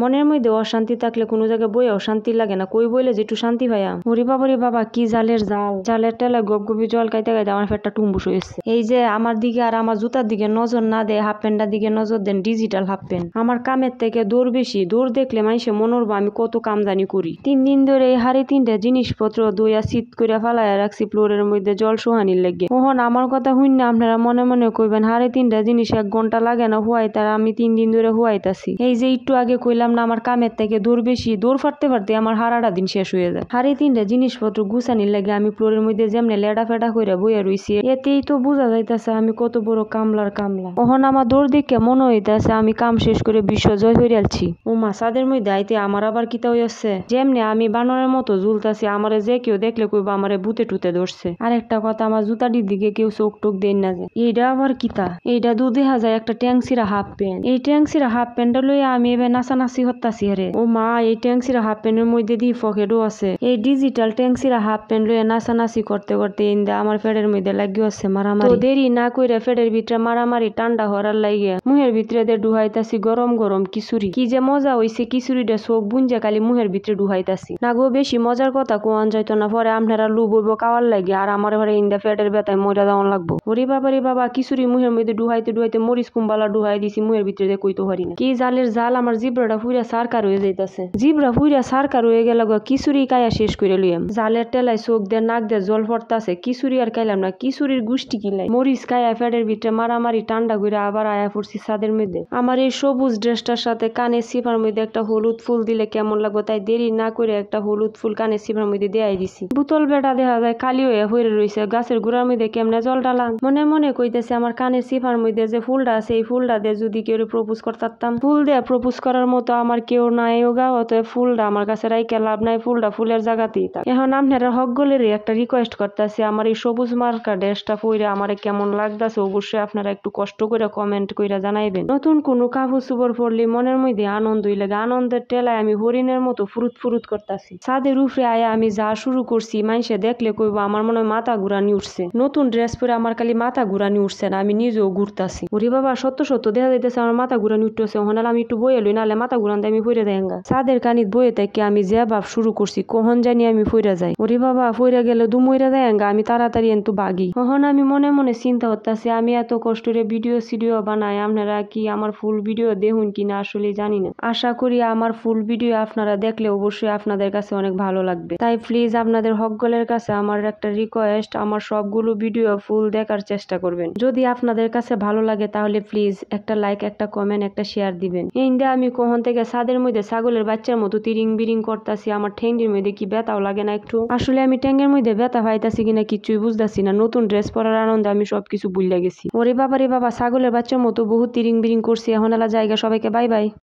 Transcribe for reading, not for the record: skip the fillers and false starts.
মনের মধ্যে অশান্তি থাকলে কোনো জায়গায় বইয়াও শান্তি লাগে না, কই বইলে যে একটু শান্তি পাইয়া। ওরে বাবা কি জালের জাল, জালের টেলা গপগপি জল খাইতে খাইতে আমার পেটটা টুম্বুস হয়েছে। এই যে আমার দিকে আর আমার জুতার দিকে নজর না দেয়, হাফ প্যান্টার দিকে নজর দেন ডিজিটাল হাফ প্যান্ট। আমার কামের থেকে দৌড় বেশি, দৌড় দেখলে মানুষে মনোরবা আমি কত কাম জানি করি। 3 দিন ধরে এই হাড়ি 3টা জিনিসপত্র দইয়া শীত করে ফালাইয়া রাখছি ফ্লোরের মধ্যে জল সোহানির লেগে। ওহন আমার কথা শুন না আপনারা মনে মনে কইবেন হাড়ি 3টা জিনিস 1 ঘন্টা লাগে না হুয়াইতার, আমি 3 দিন ধরে হুয়াইতাছি। এই যে একটু আগে কইলাম না আমার কামের থেকে দৌড় বেশি, দৌড় ফাটতে ফাটতে আমার হারাটা দিন শেষ হয়ে যায়। হাড়ি 3টা জিনিসপত্র গুছানির লাগে আমি ফ্লোরের মধ্যে যেমনে লেডা ফেডা করে বইয়া রইছি, এতেই তো বোঝা যাইতাছে আমি কত বড় কামলার কামলা। ওহন আমার দৌড় দেখে মনে হইতাছে আমি কাম শেষ করে বিশ্ব জয় হইয়ালছি। ও মাসাদের মধ্যে আইতে আমার আবার কিতা হইয়াছে, যেমনে আমি বানরের মতো ঝুলতাছি আমারে যে কেউ দেখলে কইবা আমারে ভূতে টুতে ধরছে। আর একটা কথা, আমার জুতাটির দিকে কেউ চোখ টোক দেন না যে। এইটা আবার কিতা, এইটা 2000 একটা ট্যাংসিরা হাফ প্যান্ট। এই ট্যাংসিরা হাফ প্যান্টটা লইয়া আমি এবার নাচানাচি হতাছি রে। ও মা, এই ট্যাংসিরা হাফ প্যান্টের মধ্যে দিয়ে পকেটও আছে। এই ডিজিটাল ট্যাংসিরা হাফ প্যান্ট লইয়া নাচানাচি করতে করতে ইন্দা আমার ফেডের মধ্যে লাগিও আছে মারামারি। তো দেরি না কইরা ফেডের ভিতরে মারামারি ঠান্ডা হওয়ার লাগিয়া মুহের ভিতরে দিয়ে ডুহাইতাছি গরম গরম কিশোরী। কি যে মজা হইছে, কিশোরীটা চোখ বুঞ্জা খালি মুহের ভিতরে ডুহাইতাছি। না গো, বেশি মজার কথা কোয়ান যাইতো না, পরে আপনারা লুব হইব কাওয়ার লাগে আর আমার ঘরে ইন্দা ফেডের ব্যথায় মজা দেওয়ান লাগবো। ওরে বাবা কিশোরী মুহের মধ্যে ডুহাইতে ডুহাইতে মরিচ কুম্বালা ডুহাই দিছি মুহের ভিতরে দিয়ে কইতো পারি না। কি জালের জাল, আমার জিব্রাটা ফুইরা সারকার হয়ে যাইতাছে। জিব্রা ফুইরা সারকার হয়ে গেল গো, কিশোরী কায়া শেষ করে লইয়াম। জালের টেলায় চোখ দিয়ে নাক দিয়ে জল পড়তাছে, কিশোরী আর খাইলাম না, কিশোরীর গুষ্টি কিলাই। মরিচ কায়া ফেডের ভিতরে মারামারি ঠান্ডা করে আবার আয়া পড়ছি ছাদের মধ্যে। আমার এই সবুজ ড্রেসটার সাথে কানে সিপার মধ্যে একটা হলুদ ফুল দিলে কেমন লাগবে, তাই দেরি না করে একটা হলুদ ফুল কানে সিপার মধ্যে দেয়াই দিছি। বোতল বেটা দেখা যায় খালি হয়ে হয়ে রয়েছে, গাছের গোড়ার মধ্যে কেমনে জল ডালাম। মনে মনে কইতেছে আমার কানের সিপার মধ্যে যে ফুলটা আছে এই ফুলটা দিয়ে যদি কেউ প্রপোজ করতাম, ফুল দিয়ে প্রপোজ করার মতো আমার কেউ নাই ওগা, অতএব ফুলটা আমার কাছে রাইকে লাভ নাই, ফুলটা ফুলের জায়গাতেই থাক। এখন আপনারা হকগলের একটা রিকোয়েস্ট করতেছি, আমার এই সবুজ মার্কা ড্রেসটা পরে আমার কেমন লাগতেছে অবশ্যই আপনারা একটু কষ্ট করে কমেন্ট করে জানাইবেন। নতুন কোনো কাপড় চোপড় পরলে মনের মধ্যে আনন্দই লাগে, আনন্দের টেলায় আমি হরিণের মতো ফুরুত ফুরুত করতেছি। ছাদের উপরে আয়া আমি যা শুরু করছি মানুষে দেখলে কইব আমার মনে হয় মাথা ঘুরানি উঠছে। নতুন ড্রেস পরে আমার খালি মাথা ঘুরানি উঠছে না, আমি নিজেও ঘুরতাছি। ওরে বাবা, সত্য দেখা যাইতেছে আমার মাথা ঘুরানি উঠতেছে। ওখানে আমি একটু বইয়ে লই, নাহলে মাথা ঘুরান দিয়ে আমি ফইরা দেয়। ছাদের কানিত বইয়ে থেকে আমি যে ভাব শুরু করছি কখন জানি আমি ফইরা যাই। ওরে বাবা, ফইরা গেলে দুমইরা দেয়, আমি তাড়াতাড়ি এন্তু বাগি। তখন আমি মনে মনে চিন্তা করতেছি আমি এত কষ্ট করে ভিডিও বানাই, আপনারা কি আমার ফুল ভিডিও দেখুন কিনা আসলে জানি না। আশা করি আমার ফুল ভিডিও আপনারা দেখলে অবশ্যই আপনাদের কাছে অনেক ভালো লাগবে। তাই প্লিজ আপনাদের হকগলের কাছে আমার একটা রিকোয়েস্ট, আমার সবগুলো ভিডিও ফুল দেখার চেষ্টা করবেন। যদি আপনাদের কাছে ভালো লাগে তাহলে প্লিজ একটা লাইক, একটা কমেন্ট, একটা শেয়ার দিবেন। এই যে আমি কখন থেকে ছাদের মধ্যে ছাগলের বাচ্চার মতো তিরিং বিরিং করতেছি, আমার ঠ্যাঙ্গের মধ্যে কি ব্যথাও লাগে না একটু। আসলে আমি ট্যাঙ্গের মধ্যে ব্যথা পাইতাছি কিনা কিছুই বুঝতেছি না, নতুন ড্রেস পরার আনন্দে আমি সবকিছু ভুলে গেছি। ওরে বাবা ছাগলের বাচ্চার মতো বহুত তিরিং বিরিং করছি। এখন এলা জায়গা, সবাইকে বাই বাই।